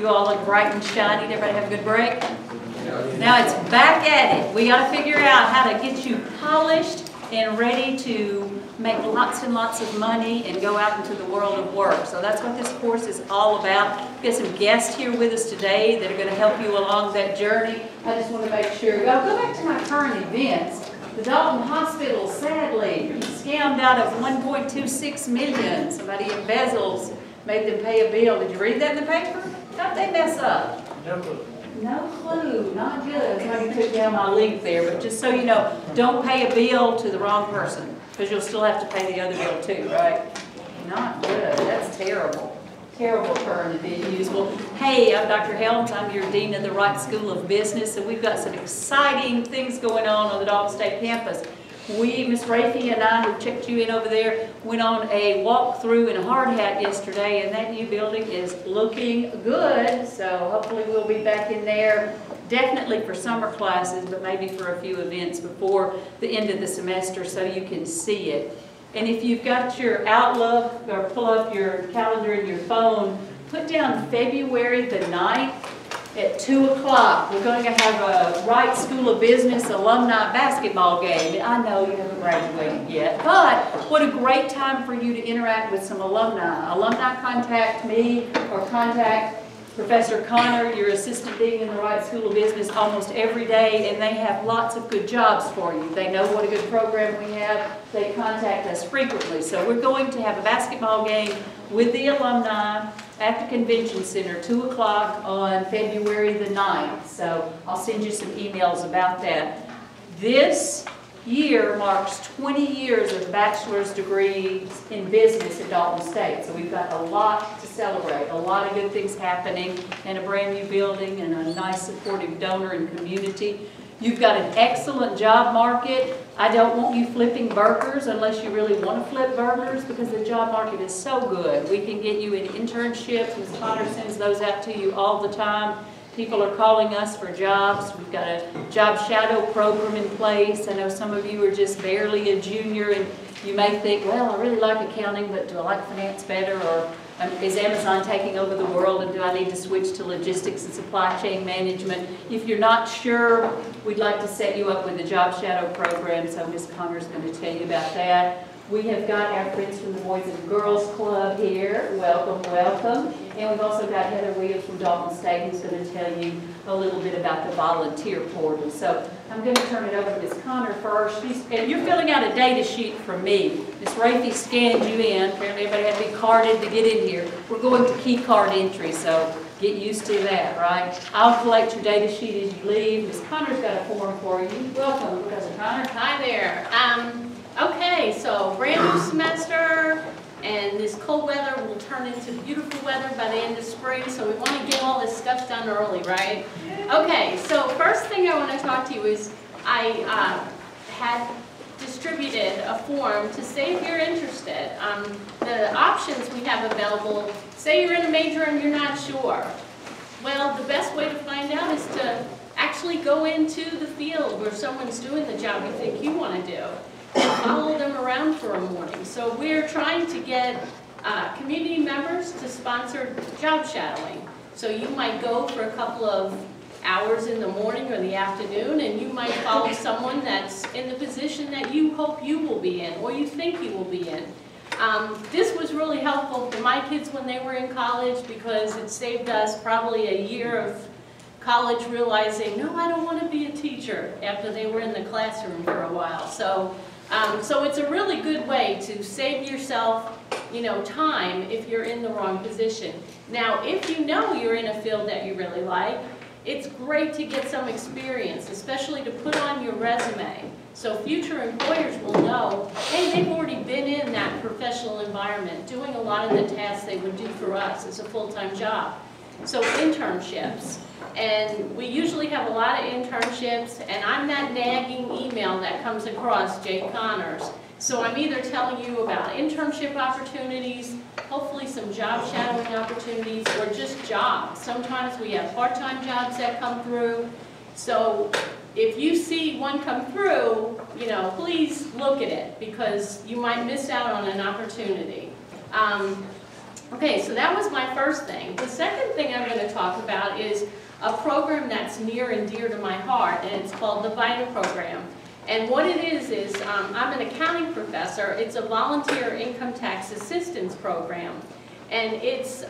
You all look bright and shiny. Did everybody have a good break? Now it's back at it. We got to figure out how to get you polished and ready to make lots and lots of money and go out into the world of work. So that's what this course is all about. We have some guests here with us today that are going to help you along that journey. I just want to make sure. I'll go back to my current events. The Dalton Hospital, sadly, scammed out of $1.26 million. Somebody embezzles, made them pay a bill. Did you read that in the paper? How'd they mess up? No clue. No clue. Not good. Somebody took down my link there. But just so you know, don't pay a bill to the wrong person, because you'll still have to pay the other bill too, right? Not good. That's terrible. Terrible current event news. Well, hey, I'm Dr. Helms. I'm your Dean of the Wright School of Business, and we've got some exciting things going on the Dalton State campus. Miss Rafi and I, who checked you in over there, went on a walkthrough in a hard hat yesterday, and that new building is looking good. So hopefully we'll be back in there, definitely for summer classes, but maybe for a few events before the end of the semester so you can see it. And if you've got your Outlook, or pull up your calendar in your phone, put down February the 9th at 2 o'clock. We're going to have a Wright School of Business alumni basketball game. I know you haven't graduated yet, but what a great time for you to interact with some alumni. Alumni contact me or contact Professor Connor, your assistant dean in the Wright School of Business, almost every day, and they have lots of good jobs for you. They know what a good program we have. They contact us frequently. So we're going to have a basketball game with the alumni at the Convention Center, 2 o'clock on February the 9th. So I'll send you some emails about that. This year marks 20 years of bachelor's degrees in business at Dalton State. So we've got a lot to celebrate, a lot of good things happening, and a brand new building and a nice supportive donor and community. You've got an excellent job market. I don't want you flipping burgers unless you really want to flip burgers, because the job market is so good. We can get you in internships. Ms. Potter sends those out to you all the time. People are calling us for jobs. We've got a job shadow program in place. I know some of you are just barely a junior, and you may think, well, I really like accounting, but do I like finance better? Or is Amazon taking over the world, and do I need to switch to logistics and supply chain management? If you're not sure, we'd like to set you up with a job shadow program, so Ms. Connor's going to tell you about that. We have got our friends from the Boys and Girls Club here. Welcome, welcome. And we've also got Heather Williams from Dalton State, who's going to tell you a little bit about the volunteer portal. So I'm going to turn it over to Ms. Connor first. And you're filling out a data sheet from me. Ms. Rafi scanned you in. Apparently everybody had to be carded to get in here. We're going to key card entry, so get used to that, right? I'll collect your data sheet as you leave. Ms. Connor's got a form for you. Welcome, Professor Connor. Hi there. Okay, so brand new semester, and this cold weather will turn into beautiful weather by the end of spring, so we want to get all this stuff done early, right? Okay, so first thing I want to talk to you is I had distributed a form to say if you're interested. The options we have available, say you're in a major and you're not sure. Well, the best way to find out is to actually go into the field where someone's doing the job you think you want to do, and follow them around for a morning. So we're trying to get community members to sponsor job shadowing. So you might go for a couple of hours in the morning or the afternoon, and you might follow someone that's in the position that you hope you will be in, or you think you will be in. This was really helpful for my kids when they were in college, because it saved us probably a year of college realizing, no, I don't want to be a teacher, after they were in the classroom for a while. So it's a really good way to save yourself, time if you're in the wrong position. Now, if you know you're in a field that you really like, it's great to get some experience, especially to put on your resume. So future employers will know, hey, they've already been in that professional environment, doing a lot of the tasks they would do for us as a full-time job. So internships. And we usually have a lot of internships, and I'm that nagging email that comes across, Jay Connors. So I'm either telling you about internship opportunities, hopefully some job shadowing opportunities, or just jobs. Sometimes we have part-time jobs that come through. So if you see one come through, please look at it, because you might miss out on an opportunity. Okay, so that was my first thing. The second thing I'm going to talk a program that's near and dear to my heart, and it's called the VITA program. And what it is I'm an accounting professor. It's a volunteer income tax assistance program. And it's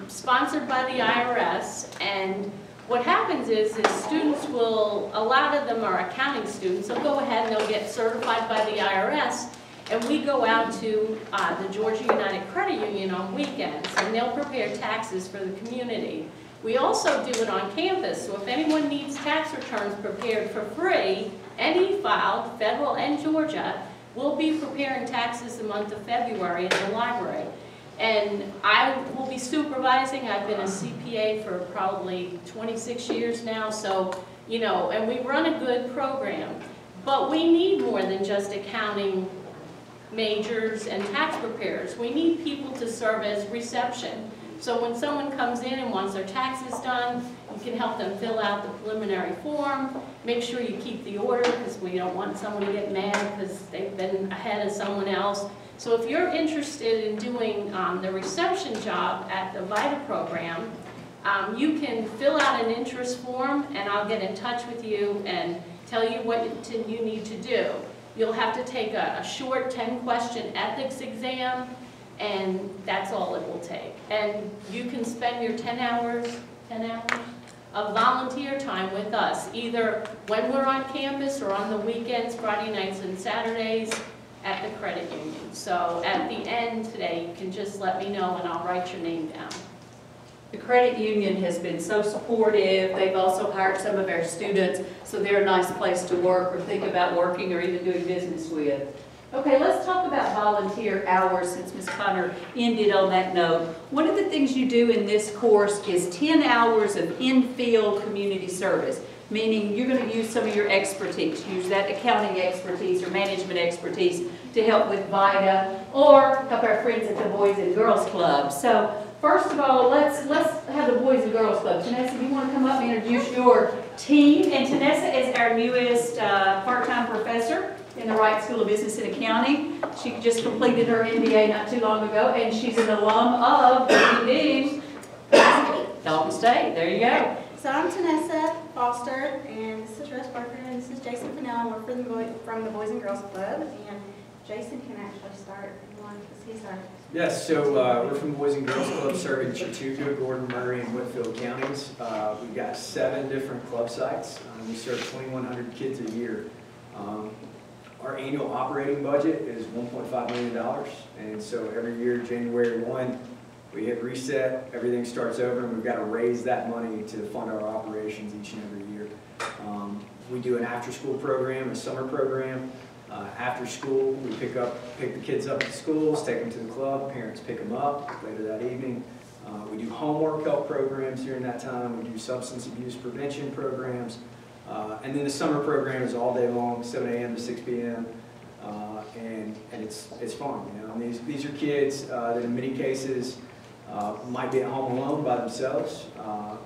sponsored by the IRS. And what happens is students will, a lot of them are accounting students, they'll go ahead and they'll get certified by the IRS. And we go out to the Georgia United Credit Union on weekends, and they'll prepare taxes for the community. We also do it on campus, so if anyone needs tax returns prepared for free, and e-filed, federal and Georgia, we'll be preparing taxes the month of February in the library. And I will be supervising. I've been a CPA for probably 26 years now, so, you know, and we run a good program. But we need more than just accounting majors and tax preparers. We need people to serve as reception. So when someone comes in and wants their taxes done, you can help them fill out the preliminary form, make sure you keep the order because we don't want someone to get mad because they've been ahead of someone else. So if you're interested in doing the reception job at the VITA program, you can fill out an interest form and I'll get in touch with you and tell you what you need to do. You'll have to take a short 10-question ethics exam, and that's all it will take. And you can spend your 10 hours of volunteer time with us, either when we're on campus or on the weekends, Friday nights and Saturdays at the credit union. So at the end today, you can just let me know and I'll write your name down. The credit union has been so supportive. They've also hired some of our students, so they're a nice place to work or think about working or even doing business with. Okay, let's talk about volunteer hours since Ms. Connor ended on that note. One of the things you do in this course is 10 hours of in-field community service, meaning you're going to use some of your expertise, use that accounting expertise or management expertise to help with VITA or help our friends at the Boys and Girls Club. So first of all, let's have the Boys and Girls Club. Tanessa, you want to come up and introduce your team? And Tanessa is our newest part-time professor in the Wright School of Business and Accounting. She just completed her MBA not too long ago, and she's an alum of Dalton State. There you go. So I'm Tanessa Foster, and this is Russ Parker, and this is Jason Fennell, and we're from the Boys and Girls Club. And Jason can actually start if you want, because he's our... Yes, so we're from the Boys and Girls Club serving Chattooga, Gordon, Murray, and Whitfield counties. We've got 7 different club sites. We serve 2,100 kids a year. Our annual operating budget is $1.5 million, and so every year, January 1, we hit reset, everything starts over, and we've got to raise that money to fund our operations each and every year. We do an after-school program, a summer program. After school, we pick the kids up at the schools, take them to the club, parents pick them up later that evening. We do homework help programs during that time. We do substance abuse prevention programs. And then the summer program is all day long, 7 a.m. to 6 p.m. And it's fun, you know. And these are kids that in many cases might be at home alone by themselves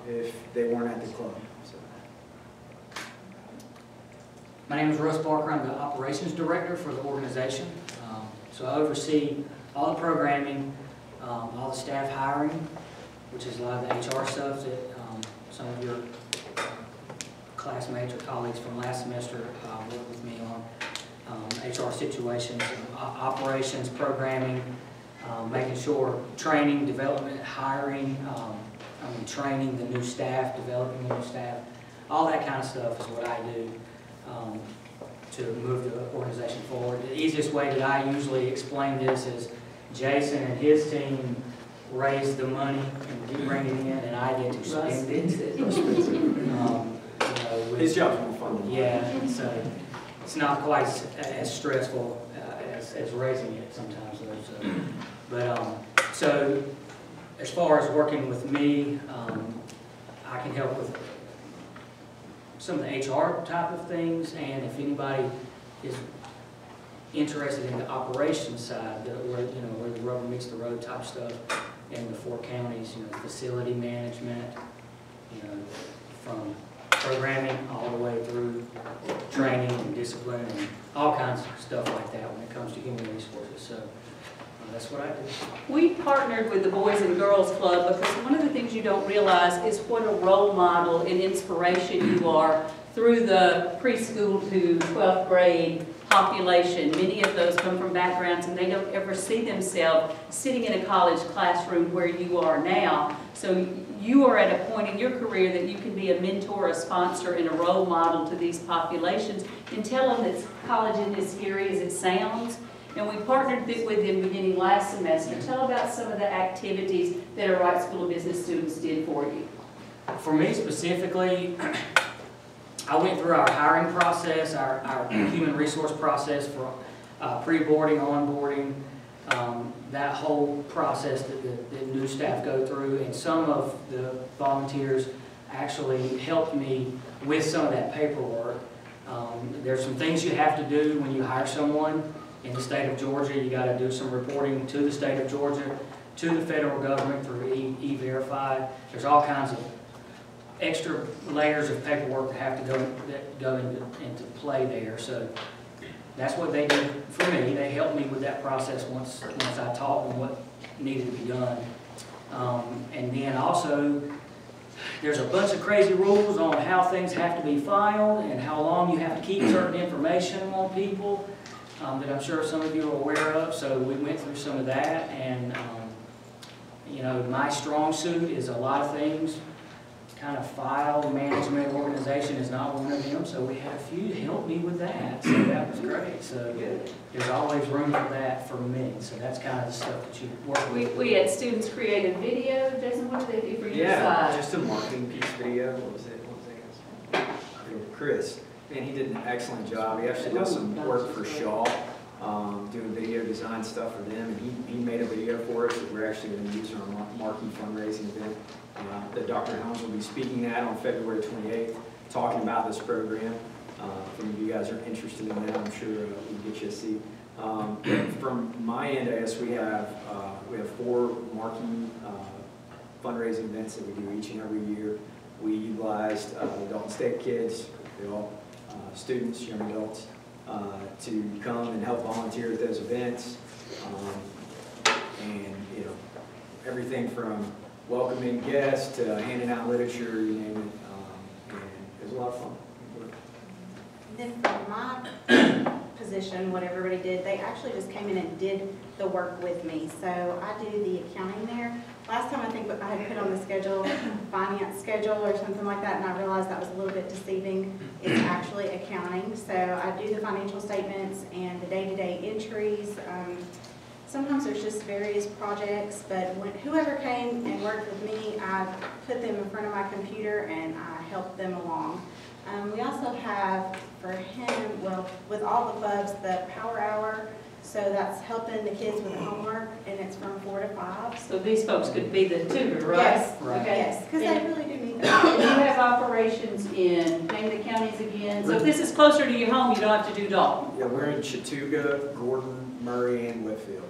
if they weren't at the club. So. My name is Russ Barker. I'm the operations director for the organization. So I oversee all the programming, all the staff hiring, which is a lot of the HR stuff that some of your classmates or colleagues from last semester worked with me on. HR situations, operations, programming, making sure training, development, hiring, training the new staff, developing the new staff, all that kind of stuff is what I do to move the organization forward. The easiest way that I usually explain this is Jason and his team raise the money and bring it in, and I get to spend it. His job's more fun. Yeah, so it's not quite as stressful as raising it sometimes. So as far as working with me, I can help with some of the HR type of things, and if anybody is interested in the operations side, where the rubber meets the road type stuff in the 4 counties, facility management, from programming all the way through training and discipline and all kinds of stuff like that when it comes to human resources. So That's what I do. We partnered with the Boys and Girls Club because one of the things you don't realize is what a role model and inspiration you are through the preschool to 12th grade population. Many of those come from backgrounds and they don't ever see themselves sitting in a college classroom where you are now. So you are at a point in your career that you can be a mentor, a sponsor, and a role model to these populations and tell them that college isn't as scary as it sounds. And we partnered with them beginning last semester. Tell about some of the activities that our Wright School of Business students did for you. For me specifically, I went through our hiring process, our human resource process for pre-boarding, onboarding, that whole process that new staff go through. And some of the volunteers actually helped me with some of that paperwork. There's some things you have to do when you hire someone in the state of Georgia. You got to do some reporting to the state of Georgia, to the federal government through E-Verify. There's all kinds of extra layers of paperwork that have to go into play there. So that's what they did for me. They helped me with that process once I taught them what needed to be done. And then also, there's a bunch of crazy rules on how things have to be filed and how long you have to keep certain information on people that I'm sure some of you are aware of. So we went through some of that, and you know, my strong suit is a lot of things. Kind of file management, organization is not one of them, so we had a few to help me with that, so that was great. So there's always room for that for me, so that's kind of the stuff that you work with. We had students create a video. Jason, what did they do for your Yeah, side? just a marketing piece video. What was it? Chris, man, he did an excellent job. He actually does some work for Shaw, doing video design stuff for them, and he made a video for us that we're actually going to use in our marquee fundraising event. That Dr. Helms will be speaking at on February 28th, talking about this program. If any of you guys are interested in that, I'm sure we'll get you a seat. From my end, I guess we have 4 marquee fundraising events that we do each and every year. We utilized the Dalton State kids, students, young adults, to come and help volunteer at those events. And you know, everything from welcoming guests to handing out literature, you name it, and it was a lot of fun. Then for my position, what everybody did, they actually just came in and did the work with me. So I do the accounting there. Last time I think I had put on the schedule, finance schedule or something like that, and I realized that was a little bit deceiving. It's actually accounting. So I do the financial statements and the day-to-day entries. Sometimes there's just various projects, but whoever came and worked with me, I put them in front of my computer and I helped them along. We also have for him, well, with all the clubs, the Power Hour. So that's helping the kids with homework, and it's from 4 to 5. So these folks could be the tutor, right? Yes, Right. Okay. yes, because they really do need And that. you have operations in, name the counties again. So if this is closer to your home, you don't have to do Dalton. Yeah, we're in Chattooga, Gordon, Murray, and Whitfield.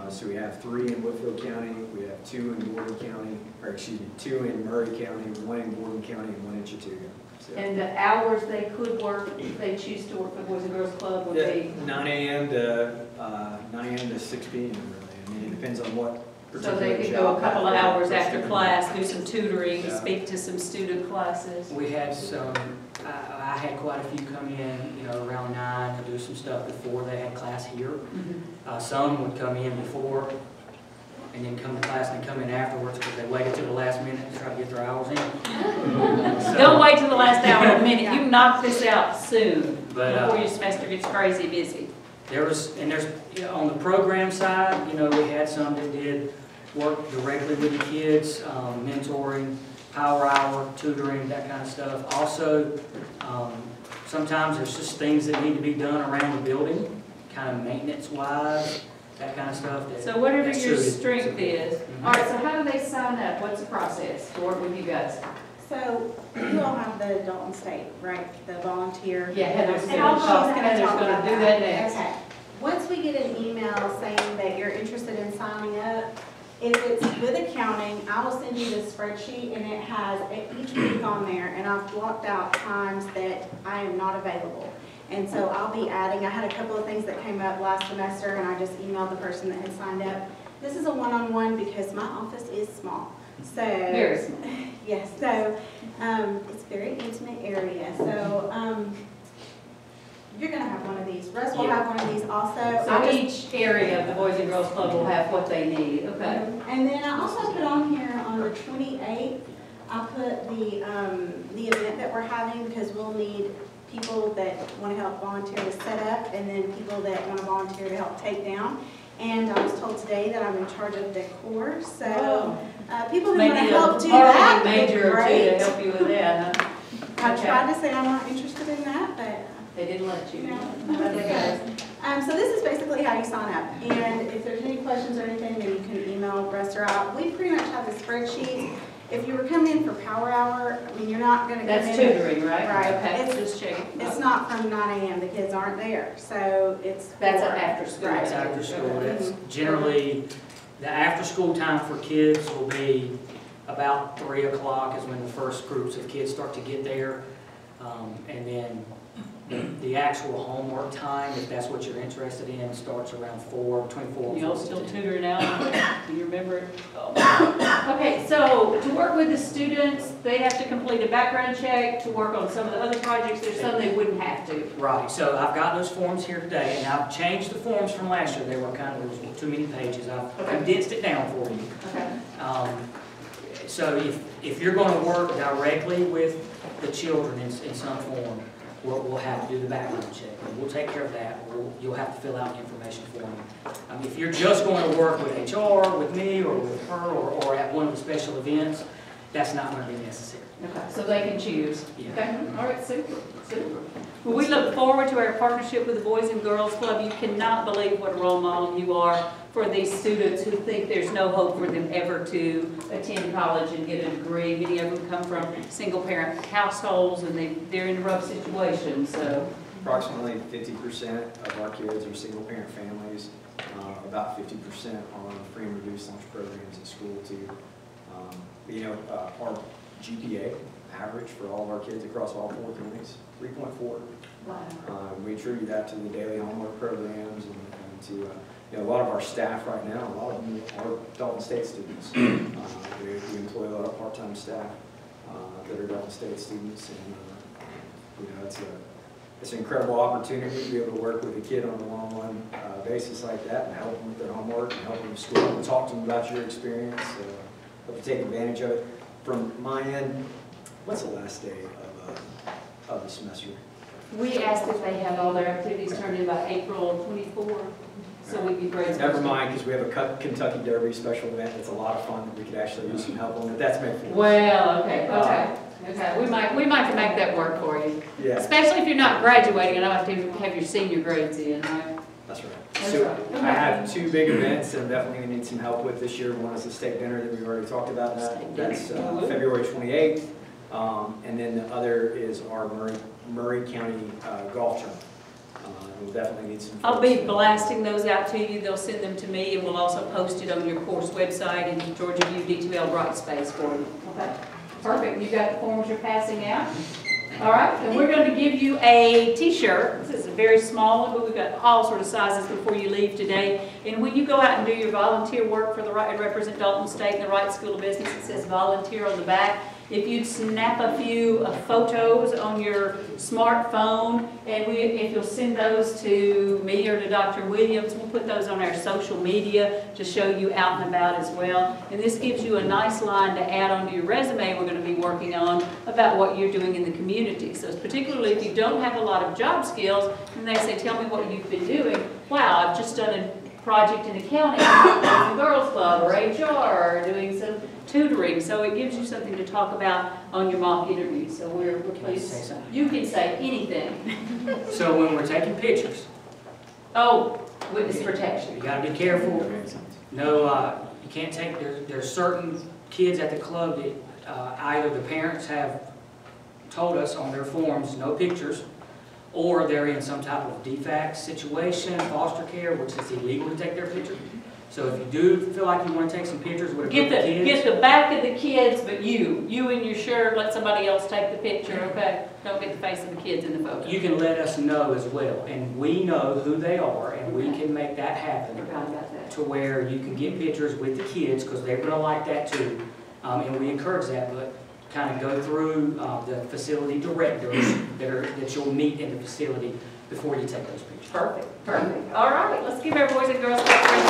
So we have 3 in Whitfield County, we have 2 in Gordon County, or excuse me, 2 in Murray County, 1 in Gordon County, and 1 in Chattooga. So, And the hours they could work, if they choose to work for the Boys and Girls Club, would be? 9 a.m. to 6 p.m. really. I mean, it depends on what So particular they could go a job couple of that hours they're after doing. class, do some tutoring, Yeah. speak to some student classes. We had some, I had quite a few come in, you know, around 9 to do some stuff before they had class here. Some would come in before and then come to class and then come in afterwards because they waited till the last minute to try to get their hours in. So, Don't wait till the last hour of a minute. You knock this out soon But, before your semester gets crazy busy. there's, you know, on the program side, you know, we had some that did work directly with the kids, mentoring, Power Hour, tutoring, that kind of stuff. Also, sometimes there's just things that need to be done around the building, kind of maintenance-wise, that kind of stuff. So whatever that's your suited. strength is. All right, so how do they sign up? What's the process to work with you guys? So you all have the Dalton State, right, the volunteer. Yeah, Heather's And gonna I'll- talk- she's gonna Heather's talk gonna about do that next. Okay. Once we get an email saying that you're interested in signing up, if it's with accounting, I will send you this spreadsheet and it has each week on there, and I've blocked out times that I am not available. And so I'll be adding, I had a couple of things that came up last semester, and I just emailed the person that had signed up. This is a one-on-one because my office is small, so. Very small. Yes, so, it's a very intimate area, so, you're gonna have one of these. Russ will have one of these also. So each area of the Boys and Girls Club will have what they need, okay? And then I also put on here on the 28th, I put the event that we're having, because we'll need people that want to help volunteer to set up, and then people that want to volunteer to help take down. And I was told today that I'm in charge of decor, so people who want to help do that would be Major or two to great. help you with that, huh? I Okay. tried to say I'm not interested in that, but They didn't let you. No. Okay. So this is basically how you sign up, and if there's any questions or anything, then you can email Russ or I. We pretty much have the spreadsheet. If you were coming in for power hour, I mean, you're not gonna come in. That's tutoring, right? Right. Okay, It's- just checking. It's not from 9 AM, the kids aren't there, so it's. That's for- an after school. Right. It's after school, that's Mhm. generally, the after-school time for kids will be about 3 o'clock is when the first groups of kids start to get there. And then the actual homework time, if that's what you're interested in, starts around 4, between 4 and 4. Y'all still tutoring out? Do you remember? Oh. Okay, so to work with the students, they have to complete a background check. To work on some of the other projects, there's some they wouldn't have to. Right, so I've got those forms here today, and I've changed the forms from last year. They were kind of, there was too many pages. I've condensed it down for you. Okay. So if you're going to work directly with the children in some form, we'll have to do the background check, and we'll take care of that. You'll have to fill out the information form. If you're just going to work with HR, with me, or with her, or at one of the special events, that's not going to be necessary. Okay, so they can choose. Yeah. Okay, all right, super, super. Well, we look forward to our partnership with the Boys and Girls Club. You cannot believe what a role model you are for these students who think there's no hope for them ever to attend college and get a degree. Many of them come from single-parent households, and they're in a rough situation, so. Approximately 50% of our kids are single-parent families. About 50% are on free and reduced lunch programs at school too. Our GPA average for all of our kids across all 4 counties, 3.4. Wow. We attribute that to the daily homework programs and to a lot of our staff right now. A lot of them are Dalton State students. We employ a lot of part-time staff that are Dalton State students, and it's an incredible opportunity to be able to work with a kid on a one-on-one basis like that and help them with their homework and help them with school and talk to them about your experience. Hope to take advantage of it. From my end, what's the last day of the semester? We asked if they have all their activities turned in by April 24, so we'd be great. Never mind, because we have a Kentucky Derby special event that's a lot of fun that we could actually use some help on, but that's made for. Well, okay. We might can make that work for you. Yeah, Especially if you're not graduating, and I have to have your senior grades in, right? that's right. That's So right. I have 2 big events that I'm definitely going to need some help with this year. One is the steak dinner that we've already talked about. Steak dinner. That's February 28th. And then the other is our Murray County golf tournament. We'll definitely need some. I'll be folks. blasting those out to you. They'll send them to me, and we'll also post it on your course website and Georgia View D2L Brightspace for you. Okay. Perfect. You got the forms you're passing out? All right, and we're going to give you a t-shirt. This is a very small one, but we've got all sorts of sizes before you leave today. And when you go out and do your volunteer work for the Right Represent Dalton State and the Wright School of Business, it says volunteer on the back. If you'd snap a few photos on your smartphone, and if you'll send those to me or to Dr. Williams, we'll put those on our social media to show you out and about as well. And this gives you a nice line to add onto your resume we're going to be working on about what you're doing in the community. So particularly if you don't have a lot of job skills, and they say, tell me what you've been doing. Wow, I've just done a project in accounting, or the Girls Club, or HR, or doing some tutoring, so it gives you something to talk about on your mock interview. So we're Can I say pleased. something? You can say anything. So when we're taking pictures, Oh, witness protection. you got to be careful. No, you can't take, there's certain kids at the club that either the parents have told us on their forms, no pictures, or they're in some type of DFAC situation, foster care, which is illegal to take their picture. So if you do feel like you want to take some pictures with a Get group of kids, get the back of the kids, but you in your shirt, let somebody else take the picture, okay? Don't get the face of the kids in the photo. you can let us know as well. And we know who they are, and we can make that happen Forgot about that. to where you can get pictures with the kids, because they're going to like that too. And we encourage that, but kind of go through the facility directors that you'll meet in the facility before you take those pictures. Perfect, perfect. All right, let's give our boys and girls Club friends.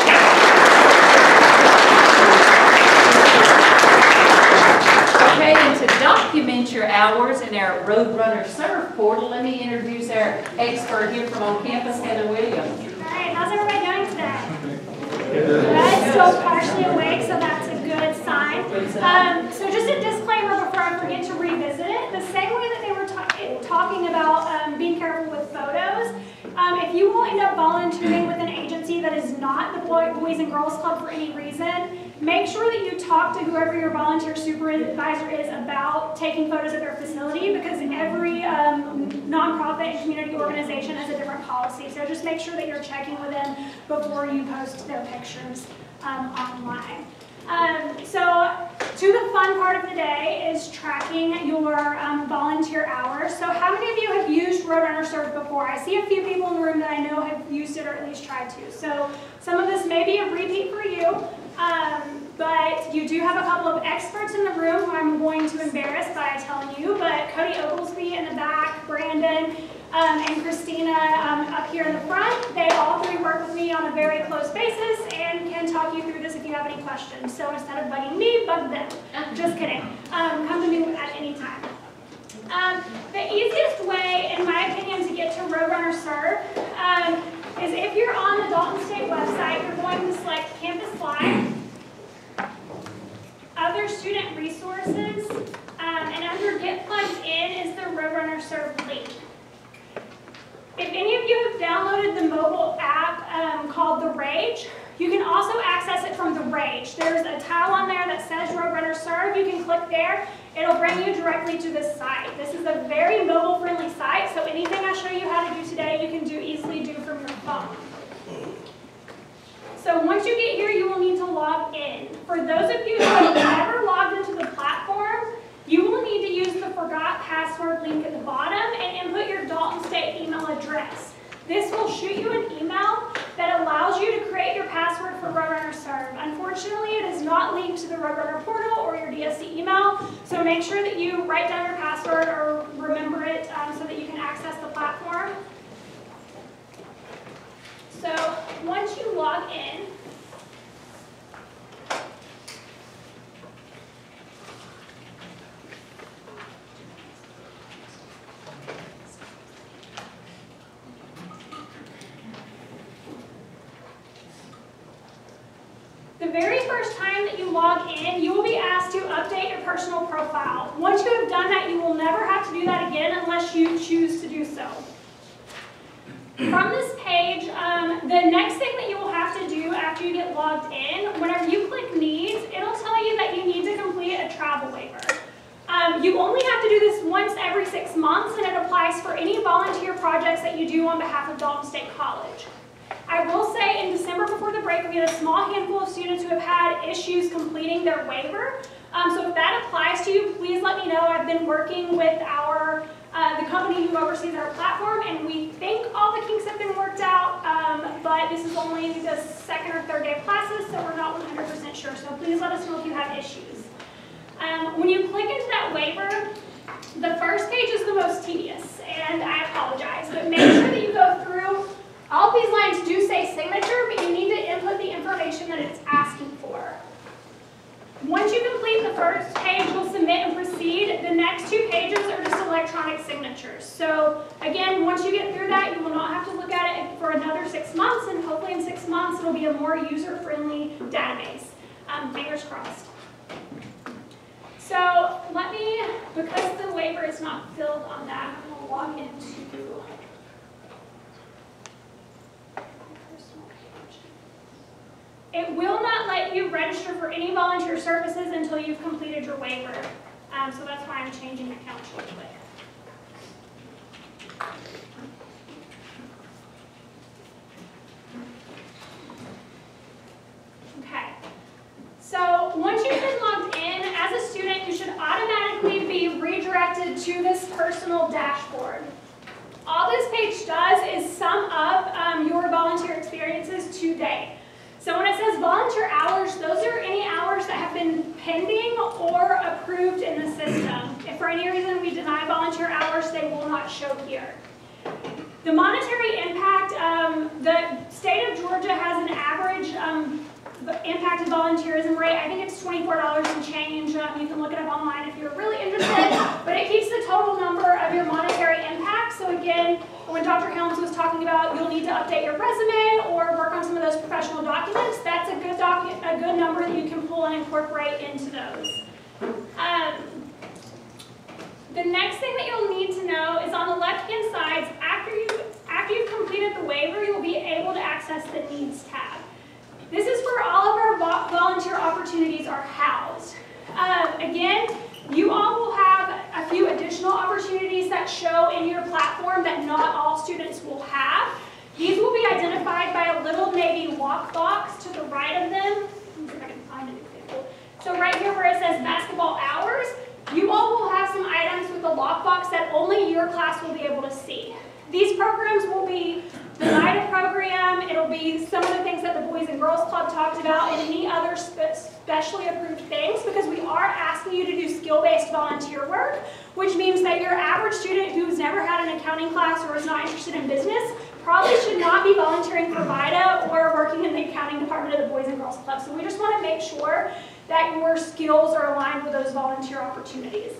Okay, and to document your hours in our Roadrunner Serve portal, let me introduce our expert here from on campus, Heather Williams. All right, how's everybody doing today? Good, still partially awake, so that's a good sign. So just a disclaimer before I forget to revisit it. The same way that they were talking about being careful with photos, if you will end up volunteering with an agency that is not the Boys and Girls Club for any reason, make sure that you talk to whoever your volunteer supervisor is about taking photos at their facility, because every nonprofit and community organization has a different policy. So just make sure that you're checking with them before you post their pictures online. So to the fun part of the day is tracking your volunteer hours. So how many of you have used Roadrunner Serve before? I see a few people in the room that I know have used it or at least tried to. So some of this may be a repeat for you, but you do have a couple of experts in the room who I'm going to embarrass by telling you, but Cody Oglesby in the back, Brandon, and Christina up here in the front. They all three work with me on a very close basis and can talk you through this if you have any questions. So instead of bugging me, bug them. Just kidding. Come to me at any time. The easiest way, in my opinion, to get to Roadrunner Serve is if you're on the Dalton State website, you're going to select Campus Live, Other Student Resources, and under Get Plugged In is the Roadrunner Serve link. If any of you have downloaded the mobile app called The Rage, you can also access it from The Rage. There's a tile on there that says Roadrunner Serve. You can click there. It'll bring you directly to this site. This is a very mobile-friendly site, so anything I show you how to do today, you can easily do from your phone. So once you get here, you will need to log in. For those of you who have never logged into the platform, you will need to use the Forgot Password link at the bottom and input your Dalton State email address. This will shoot you an email that allows you to create your password for Roadrunner Serve. Unfortunately, it is not linked to the Roadrunner portal or your DSC email, so make sure that you write down your password or remember it so that you can access the platform. So once you log in, the very first time that you log in, you will be asked to update your personal profile. Once you have done that, you will never have to do that again unless you choose to do so. From this page, the next thing that you will have to do after you get logged in, whenever you click Needs, it'll tell you that you need to complete a travel waiver. You only have to do this once every 6 months, and it applies for any volunteer projects that you do on behalf of Dalton State College. I will say in December before the break, we had a small handful of students who have had issues completing their waiver. So if that applies to you, please let me know. I've been working with the company who oversees our platform, and we think all the kinks have been worked out, but this is only the second or third day of classes, so we're not 100% sure. So please let us know if you have issues. When you click into that waiver, the first page is the most tedious, and I apologize, but make sure that you go through. All of these lines do say signature, but you need to input the information that it's asking for. Once you complete the first page, we'll submit and proceed. The next 2 pages are just electronic signatures. So again, once you get through that, you will not have to look at it for another 6 months, and hopefully in 6 months it'll be a more user-friendly database. Fingers crossed. So let me, because the waiver is not filled on that, I'm going to log into It will not let you register for any volunteer services until you've completed your waiver. So that's why I'm changing accounts real quick. once you've been logged in, as a student, you should automatically be redirected to this personal dashboard. All this page does is sum up your volunteer experiences to date. So when it says volunteer hours, those are any hours that have been pending or approved in the system. If for any reason we deny volunteer hours, they will not show here. The monetary impact, the state of Georgia has an average impacted volunteerism rate. I think it's $24 and change. You can look it up online if you're really interested. But it keeps the total number of your monetary impact. So again, when Dr. Helms was talking about you'll need to update your resume or work on some of those professional documents, that's a good number that you can pull and incorporate into those. The next thing that you'll need to know is on the left-hand side, after you've completed the waiver, you'll be able to access the Needs tab. This is where all of our volunteer opportunities are housed. Again, you all will have a few additional opportunities that show in your platform that not all students will have. These will be identified by a little navy lockbox to the right of them. Let me see if I can find an example. So right here where it says basketball hours, you all will have some items with a lockbox that only your class will be able to see. These programs will be the NIDA program, it'll be some of the things that the Boys and Girls Club talked about, and any other specially approved things, because we are asking you to do skill-based volunteer work, which means that your average student who's never had an accounting class or is not interested in business probably should not be volunteering for VITA or working in the accounting department of the Boys and Girls Club. So we just want to make sure that your skills are aligned with those volunteer opportunities.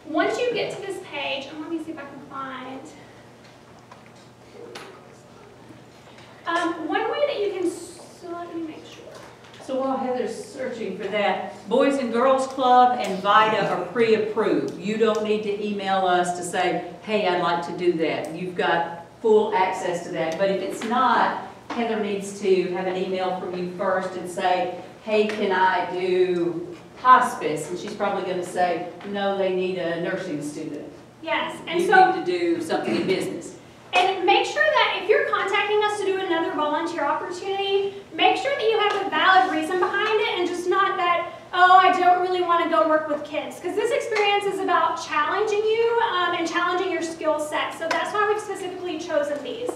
Once you get to this page, and let me see if I can find, one way that you can, so let me make sure. So while Heather's searching for that, Boys and Girls Club and VITA are pre-approved. You don't need to email us to say, hey, I'd like to do that. You've got full access to that. But if it's not, Heather needs to have an email from you first and say, hey, can I do hospice? And she's probably going to say, no, they need a nursing student. Yes, and you so need to do something in business. And make sure that if you're contacting us to do another volunteer opportunity, make sure that you have a valid reason behind it and just not that, oh, I don't really want to go work with kids. Because this experience is about challenging you and challenging your skill set. So that's why we've specifically chosen these.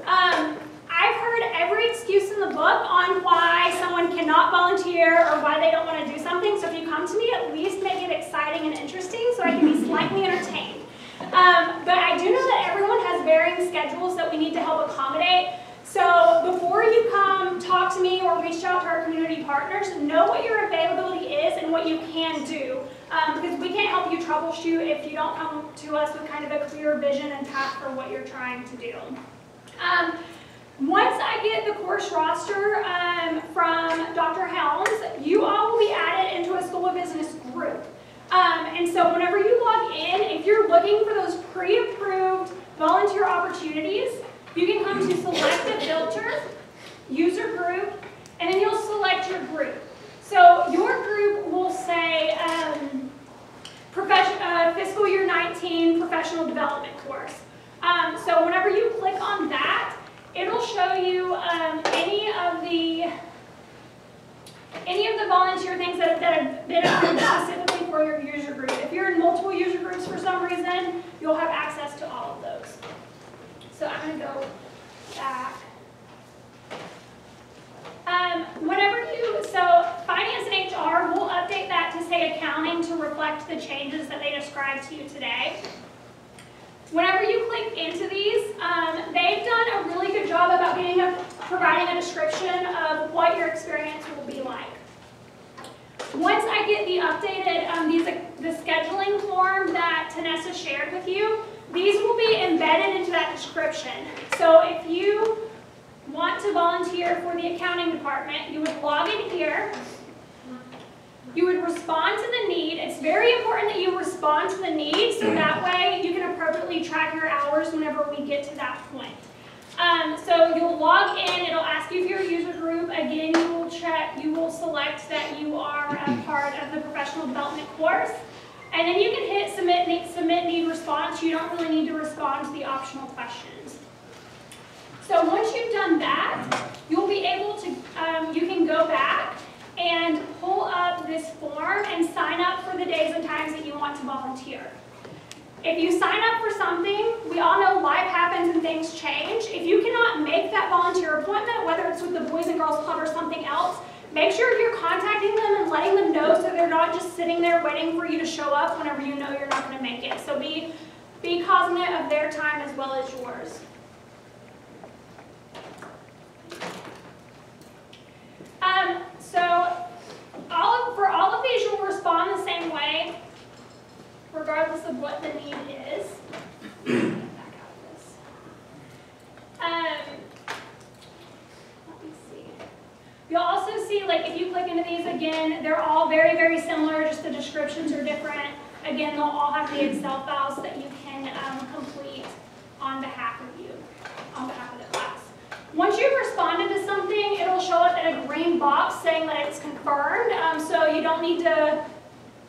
I've heard every excuse in the book on why someone cannot volunteer or why they don't want to do something. So if you come to me, at least make it exciting and interesting so I can be slightly entertained. But I do know that everyone has varying schedules that we need to help accommodate. So before you come talk to me or reach out to our community partners, know what your availability is and what you can do. Because we can't help you troubleshoot if you don't come to us with kind of a clear vision and path for what you're trying to do. Once I get the course roster from Dr. Helms, you all will be added into a School of Business group. And so whenever you log in, if you're looking for those pre-approved volunteer opportunities, you can come to select a filter, user group, and then you'll select your group. So your group will say fiscal year 19 professional development course. So whenever you click on that, it'll show you any of the volunteer things that have been approved specifically for your user group. If you're in multiple user groups for some reason, you'll have access to all of those. So I'm going to go back. So Finance and HR will update that to say accounting to reflect the changes that they described to you today. Whenever you click into these, they've done a really good job about providing a description of what your experience will be like. Once I get the updated, the scheduling form that Tanessa shared with you, these will be embedded into that description. So if you want to volunteer for the accounting department, you would log in here. You would respond to the need. It's very important that you respond to the need so that way you can appropriately track your hours whenever we get to that point. So you'll log in, it'll ask you for your user group. Again, you will select that you are a part of the professional development course. And then you can hit submit need response. You don't really need to respond to the optional questions. So once you've done that, you'll be able to, you can go back and pull up this form and sign up for the days and times that you want to volunteer. If you sign up for something, we all know life happens and things change. If you cannot make that volunteer appointment, whether it's with the Boys and Girls Club or something else, make sure you're contacting them and letting them know so they're not just sitting there waiting for you to show up whenever you know you're not going to make it. So be cognizant of their time as well as yours. For all of these, you'll respond the same way, regardless of what the need is. Let me see. You'll also see, like, if you click into these again, they're all very, very similar, just the descriptions are different. Again, they'll all have the Excel files that you can complete on behalf of you, on behalf of the class. Once you've responded to something, it'll show up in a green box saying that it's confirmed, so you don't need to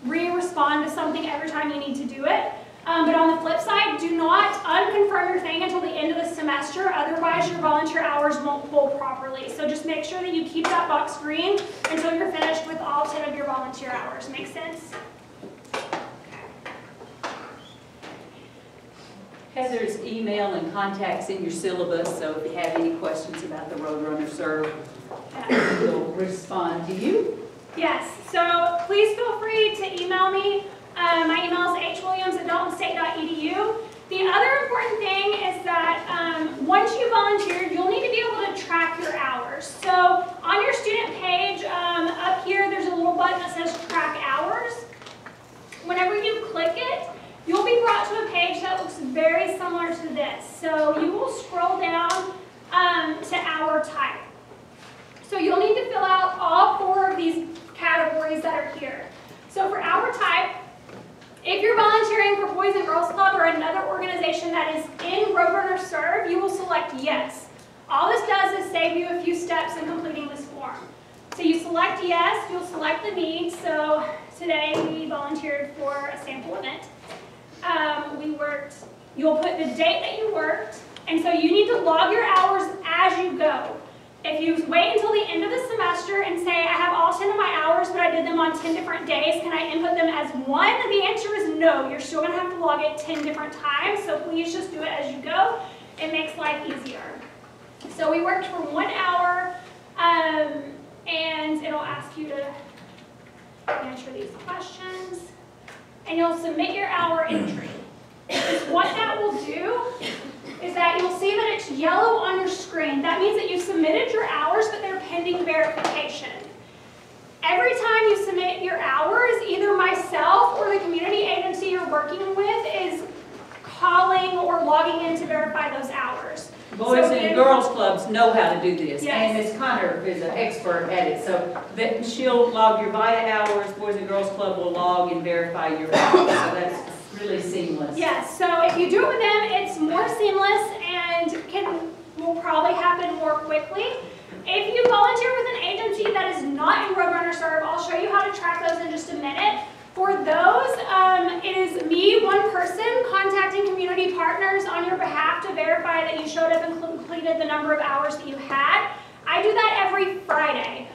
re-respond to something every time you need to do it. But on the flip side, do not unconfirm your thing until the end of the semester, otherwise your volunteer hours won't pull properly. So just make sure that you keep that box green until you're finished with all 10 of your volunteer hours. Make sense? Heather's email and contacts in your syllabus, so if you have any questions about the Roadrunner Serve, we'll respond to you. Yes, so please feel free to email me. My email is hwilliams@daltonstate.edu. The other important thing is that once you volunteer, you'll need to be able to track your hours. So on your student page up here, there's a little button that says track hours. Whenever you click it, you'll be brought to a page that looks very similar to this. So you will scroll down to hour type. So you'll need to fill out all 4 of these categories that are here. So for hour type, if you're volunteering for Boys and Girls Club or another organization that is in Roadrunner Serve, you will select yes. All this does is save you a few steps in completing this form. So you select yes, you'll select the need. So today we volunteered for a sample event. You'll put the date that you worked, and so you need to log your hours as you go. If you wait until the end of the semester and say, I have all 10 of my hours, but I did them on 10 different days, can I input them as one? The answer is no. You're still going to have to log it 10 different times, so please just do it as you go. It makes life easier. So we worked for 1 hour, and it'll ask you to answer these questions, and you'll submit your hour entry. What that will do is that you'll see that it's yellow on your screen. That means that you submitted your hours, but they're pending verification. Every time you submit your hours, either myself or the community agency you're working with is calling or logging in to verify those hours. Boys and Girls Clubs know how to do this, Yes. and Ms. Connor is an expert at it. So that she'll log your VITA hours, Boys and Girls Club will log and verify your hours. So that's really seamless. Yes, so if you do it with them, it's more seamless and will probably happen more quickly. If you volunteer with an agency that is not in Roadrunner Serve, I'll show you how to track those in just a minute. For those, it is me, one person, contacting community partners on your behalf to verify that you showed up and completed the number of hours that you had. I do that every Friday.